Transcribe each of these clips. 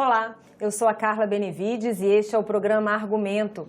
Olá, eu sou a Carla Benevides e este é o programa Argumento.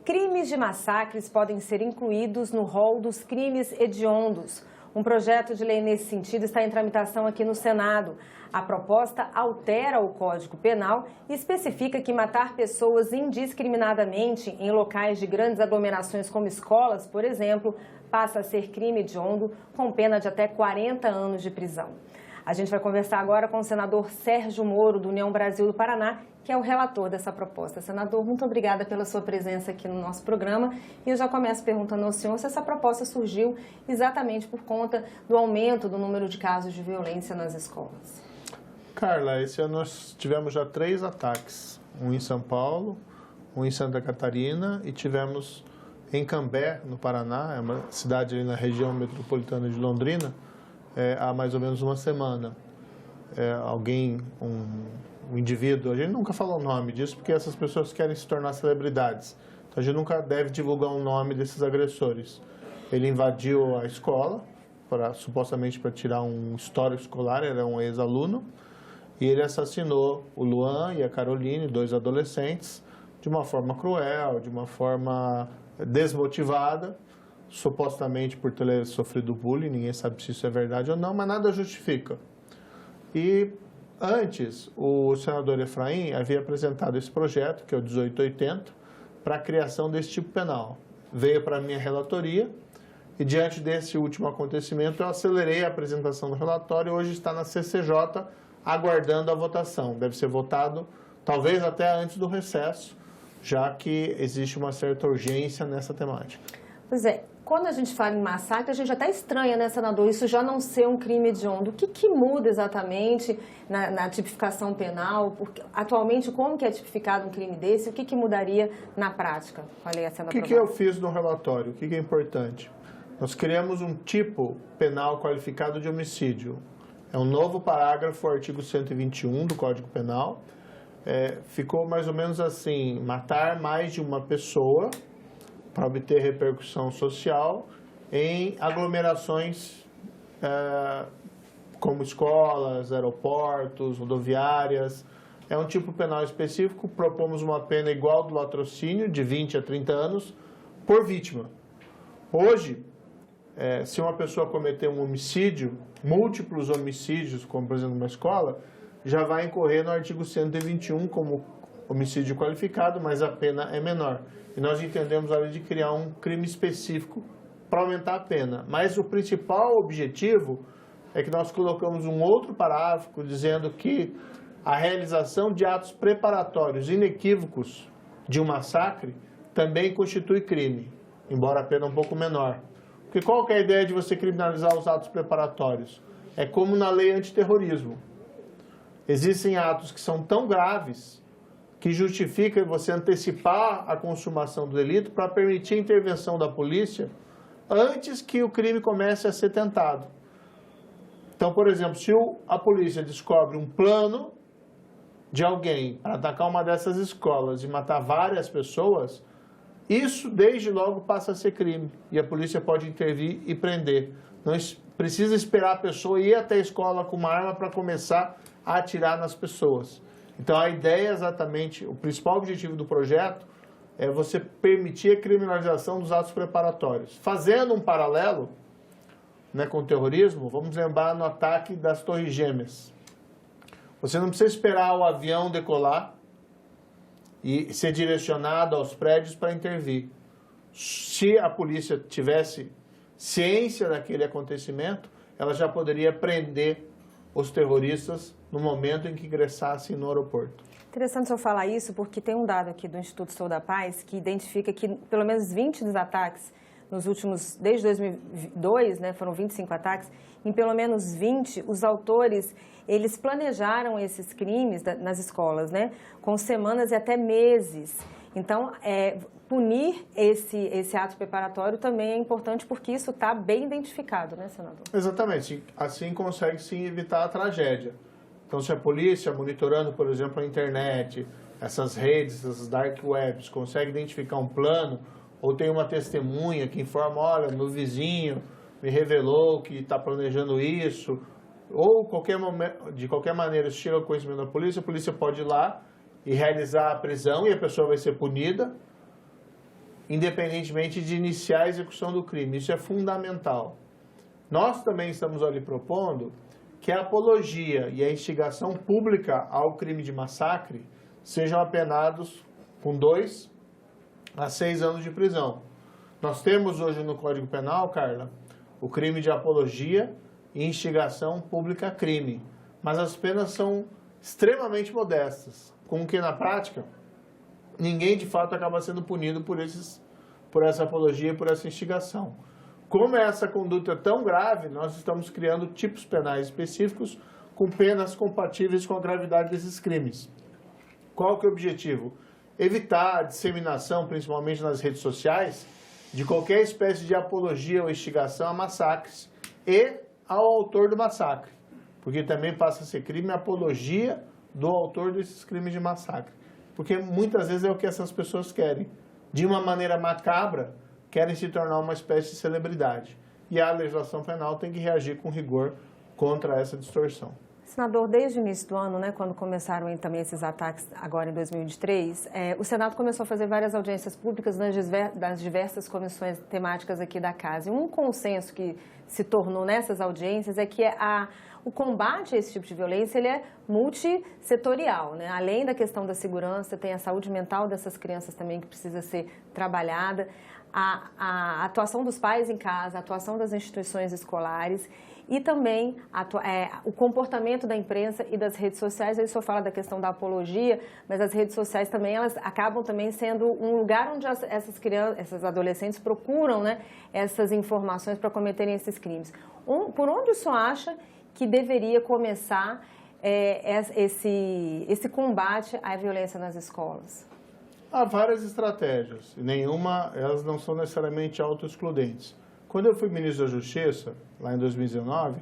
Crimes de massacres podem ser incluídos no rol dos crimes hediondos. Um projeto de lei nesse sentido está em tramitação aqui no Senado. A proposta altera o Código Penal e especifica que matar pessoas indiscriminadamente em locais de grandes aglomerações como escolas, por exemplo, passa a ser crime hediondo com pena de até 40 anos de prisão. A gente vai conversar agora com o senador Sérgio Moro, do União Brasil do Paraná, que é o relator dessa proposta. Senador, muito obrigada pela sua presença aqui no nosso programa. E eu já começo perguntando ao senhor se essa proposta surgiu exatamente por conta do aumento do número de casos de violência nas escolas. Carla, esse ano nós tivemos já 3 ataques. Um em São Paulo, um em Santa Catarina e tivemos em Cambé, no Paraná, é uma cidade ali na região metropolitana de Londrina, há mais ou menos uma semana. Um indivíduo, a gente nunca fala o nome disso porque essas pessoas querem se tornar celebridades. Então a gente nunca deve divulgar o nome desses agressores. Ele invadiu a escola, supostamente para tirar um histórico escolar, era um ex-aluno, e ele assassinou o Luan e a Caroline, 2 adolescentes, de uma forma cruel, de uma forma desmotivada, supostamente por ter sofrido bullying, ninguém sabe se isso é verdade ou não, mas nada justifica. E antes, o senador Efraim havia apresentado esse projeto, que é o 1880, para a criação desse tipo penal. Veio para a minha relatoria e, diante desse último acontecimento, eu acelerei a apresentação do relatório e hoje está na CCJ aguardando a votação. Deve ser votado, talvez até antes do recesso, já que existe uma certa urgência nessa temática. Pois é, quando a gente fala em massacre, a gente até estranha, né, senador, isso já não ser um crime hediondo. O que muda exatamente na tipificação penal? Porque, atualmente, como que é tipificado um crime desse? O que mudaria na prática? Falei a cena. O que eu fiz no relatório? O que é importante? Nós criamos um tipo penal qualificado de homicídio. É um novo parágrafo, o artigo 121 do Código Penal. Ficou mais ou menos assim: matar mais de uma pessoa para obter repercussão social em aglomerações como escolas, aeroportos, rodoviárias. É um tipo penal específico. Propomos uma pena igual do latrocínio, de 20 a 30 anos, por vítima. Hoje, se uma pessoa cometer um homicídio, múltiplos homicídios, como por exemplo uma escola, já vai incorrer no artigo 121 como homicídio qualificado, mas a pena é menor. E nós entendemos a hora de criar um crime específico para aumentar a pena. Mas o principal objetivo é que nós colocamos um outro parágrafo dizendo que a realização de atos preparatórios inequívocos de um massacre também constitui crime, embora a pena um pouco menor. Porque qual que é a ideia de você criminalizar os atos preparatórios? É como na lei antiterrorismo. Existem atos que são tão graves que justifica você antecipar a consumação do delito para permitir a intervenção da polícia antes que o crime comece a ser tentado. Então, por exemplo, se a polícia descobre um plano de alguém para atacar uma dessas escolas e matar várias pessoas, isso desde logo passa a ser crime e a polícia pode intervir e prender. Não precisa esperar a pessoa ir até a escola com uma arma para começar a atirar nas pessoas. Então, a ideia é exatamente, o principal objetivo do projeto é você permitir a criminalização dos atos preparatórios. Fazendo um paralelo, né, com o terrorismo, vamos lembrar no ataque das Torres Gêmeas. Você não precisa esperar o avião decolar e ser direcionado aos prédios para intervir. Se a polícia tivesse ciência daquele acontecimento, ela já poderia prender os terroristas no momento em que ingressassem no aeroporto. Interessante o senhor falar isso, porque tem um dado aqui do Instituto Sou da Paz que identifica que pelo menos 20 dos ataques nos últimos, desde 2002, né, foram 25 ataques, em pelo menos 20, os autores, eles planejaram esses crimes nas escolas, né, com semanas e até meses. Então, punir esse ato preparatório também é importante porque isso está bem identificado, né, senador? Exatamente. Assim consegue-se evitar a tragédia. Então, se a polícia, monitorando, por exemplo, a internet, essas redes, essas dark webs, consegue identificar um plano, ou tem uma testemunha que informa, olha, meu vizinho me revelou que está planejando isso, ou de qualquer maneira, se chega ao conhecimento da polícia, a polícia pode ir lá e realizar a prisão e a pessoa vai ser punida, independentemente de iniciar a execução do crime. Isso é fundamental. Nós também estamos ali propondo que a apologia e a instigação pública ao crime de massacre sejam apenados com 2 a 6 anos de prisão. Nós temos hoje no Código Penal, Carla, o crime de apologia e instigação pública a crime, mas as penas são extremamente modestas, com que na prática ninguém de fato acaba sendo punido por essa apologia e por essa instigação. Como essa conduta é tão grave, nós estamos criando tipos penais específicos com penas compatíveis com a gravidade desses crimes. Qual que é o objetivo? Evitar a disseminação, principalmente nas redes sociais, de qualquer espécie de apologia ou instigação a massacres e ao autor do massacre, porque também passa a ser crime a apologia do autor desses crimes de massacre, porque muitas vezes é o que essas pessoas querem. De uma maneira macabra, querem se tornar uma espécie de celebridade. E a legislação penal tem que reagir com rigor contra essa distorção. Senador, desde o início do ano, né, quando começaram também esses ataques, agora em 2023, o Senado começou a fazer várias audiências públicas nas diversas comissões temáticas aqui da Casa. E um consenso que se tornou nessas audiências é que o combate a esse tipo de violência ele é multissetorial, né? Além da questão da segurança, tem a saúde mental dessas crianças também que precisa ser trabalhada, a atuação dos pais em casa, a atuação das instituições escolares e também o comportamento da imprensa e das redes sociais. Aí o senhor fala da questão da apologia, mas as redes sociais também, elas acabam também sendo um lugar onde essas crianças, essas adolescentes procuram, né, essas informações para cometerem esses crimes. Por onde o senhor acha que deveria começar esse combate à violência nas escolas? Há várias estratégias, e elas não são necessariamente autoexcludentes. Quando eu fui ministro da Justiça, lá em 2019,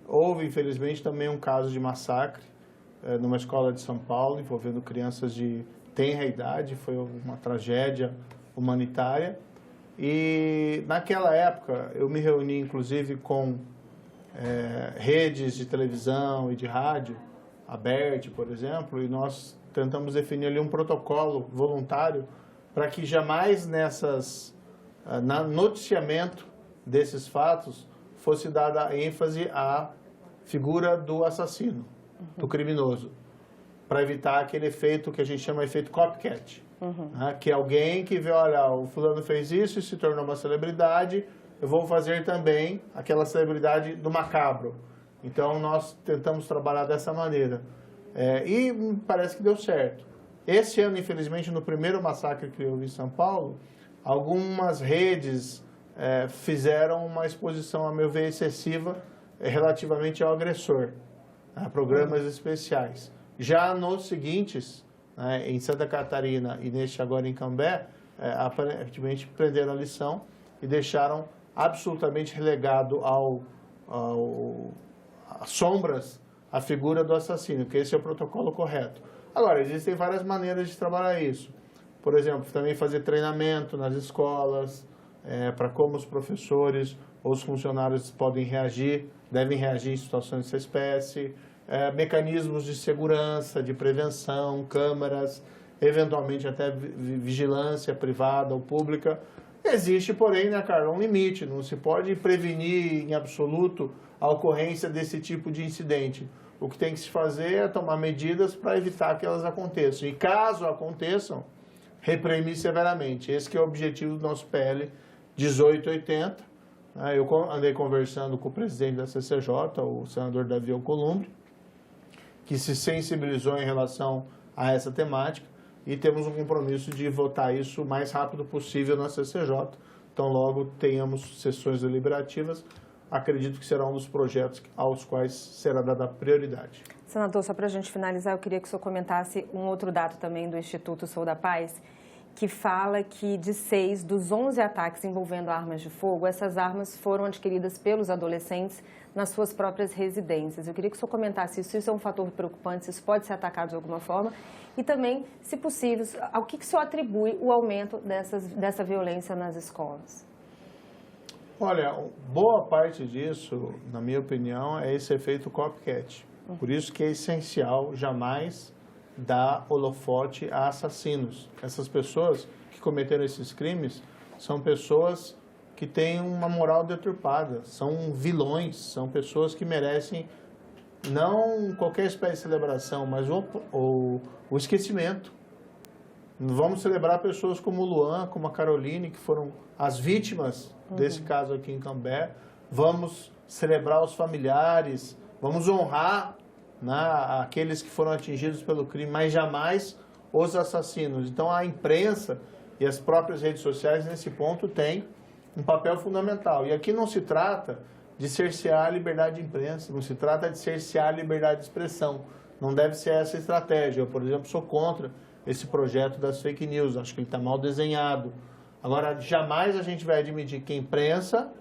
houve, infelizmente, também um caso de massacre numa escola de São Paulo, envolvendo crianças de tenra idade, foi uma tragédia humanitária. E, naquela época, eu me reuni, inclusive, com redes de televisão e de rádio, a BERT, por exemplo, e nós tentamos definir ali um protocolo voluntário para que jamais no noticiamento desses fatos fosse dada ênfase à figura do assassino, do criminoso, para evitar aquele efeito que a gente chama de efeito copycat, né? Que é alguém que vê, olha, o fulano fez isso e se tornou uma celebridade, eu vou fazer também aquela celebridade do macabro. Então, nós tentamos trabalhar dessa maneira. E parece que deu certo. Esse ano, infelizmente, no primeiro massacre que houve em São Paulo, algumas redes fizeram uma exposição, a meu ver, excessiva relativamente ao agressor, programas especiais. Já nos seguintes, em Santa Catarina e neste agora em Cambé, aparentemente prenderam a lição e deixaram absolutamente relegado às sombras a figura do assassino, que esse é o protocolo correto. Agora, existem várias maneiras de trabalhar isso. Por exemplo, também fazer treinamento nas escolas, para como os professores ou os funcionários devem reagir em situações dessa espécie, mecanismos de segurança, de prevenção, câmeras, eventualmente até vigilância privada ou pública. Existe, porém, né, Carla, um limite, não se pode prevenir em absoluto a ocorrência desse tipo de incidente. O que tem que se fazer é tomar medidas para evitar que elas aconteçam. E caso aconteçam, reprimir severamente. Esse que é o objetivo do nosso PL 1880. Eu andei conversando com o presidente da CCJ, o senador Davi Alcolumbre, que se sensibilizou em relação a essa temática e temos um compromisso de votar isso o mais rápido possível na CCJ. Então, logo tenhamos sessões deliberativas, acredito que será um dos projetos aos quais será dada prioridade. Senador, só para a gente finalizar, eu queria que o senhor comentasse um outro dado também do Instituto Sou da Paz, que fala que de 6 dos 11 ataques envolvendo armas de fogo, essas armas foram adquiridas pelos adolescentes nas suas próprias residências. Eu queria que o senhor comentasse isso é um fator preocupante, se isso pode ser atacado de alguma forma, e também, se possível, ao que o senhor atribui o aumento dessa violência nas escolas? Olha, boa parte disso, na minha opinião, é esse efeito copycat. Por isso que é essencial jamais dar holofote a assassinos. Essas pessoas que cometeram esses crimes são pessoas que têm uma moral deturpada, são vilões, são pessoas que merecem não qualquer espécie de celebração, mas o esquecimento. Vamos celebrar pessoas como o Luan, como a Caroline, que foram as vítimas desse caso aqui em Cambé. Vamos celebrar os familiares, vamos honrar, né, aqueles que foram atingidos pelo crime, mas jamais os assassinos. Então a imprensa e as próprias redes sociais nesse ponto têm um papel fundamental. E aqui não se trata de cercear a liberdade de imprensa, não se trata de cercear a liberdade de expressão. Não deve ser essa a estratégia. Eu, por exemplo, sou contra esse projeto das fake news, acho que ele está mal desenhado. Agora, jamais a gente vai admitir que a imprensa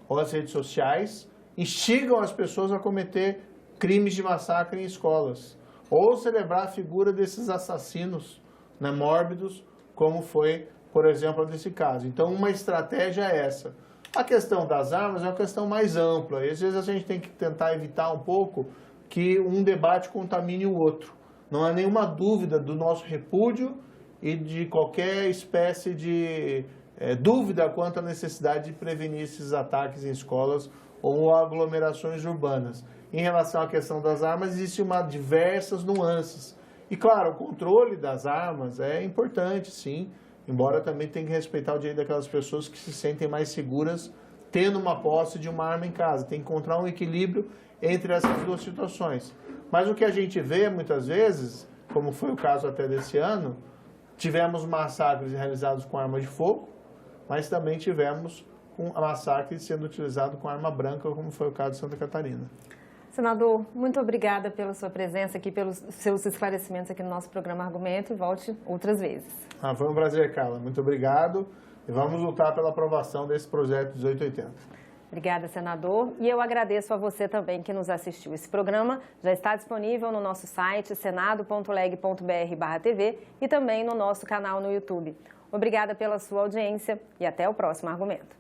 ou as redes sociais instigam as pessoas a cometer crimes de massacre em escolas, ou celebrar a figura desses assassinos, né, mórbidos, como foi, por exemplo, nesse caso. Então, uma estratégia é essa. A questão das armas é uma questão mais ampla, e às vezes a gente tem que tentar evitar um pouco que um debate contamine o outro. Não há nenhuma dúvida do nosso repúdio e de qualquer espécie de dúvida quanto à necessidade de prevenir esses ataques em escolas ou aglomerações urbanas. Em relação à questão das armas, existem diversas nuances. E, claro, o controle das armas é importante, sim, embora também tenha que respeitar o direito daquelas pessoas que se sentem mais seguras tendo uma posse de uma arma em casa. Tem que encontrar um equilíbrio entre essas duas situações. Mas o que a gente vê, muitas vezes, como foi o caso até desse ano, tivemos massacres realizados com arma de fogo, mas também tivemos um massacre sendo utilizado com arma branca, como foi o caso de Santa Catarina. Senador, muito obrigada pela sua presença aqui, pelos seus esclarecimentos aqui no nosso programa Argumento, e volte outras vezes. Foi um prazer, Carla. Muito obrigado. E vamos lutar pela aprovação desse projeto 1880. Obrigada, senador. E eu agradeço a você também que nos assistiu. Esse programa já está disponível no nosso site senado.leg.br/TV e também no nosso canal no YouTube. Obrigada pela sua audiência e até o próximo Argumento.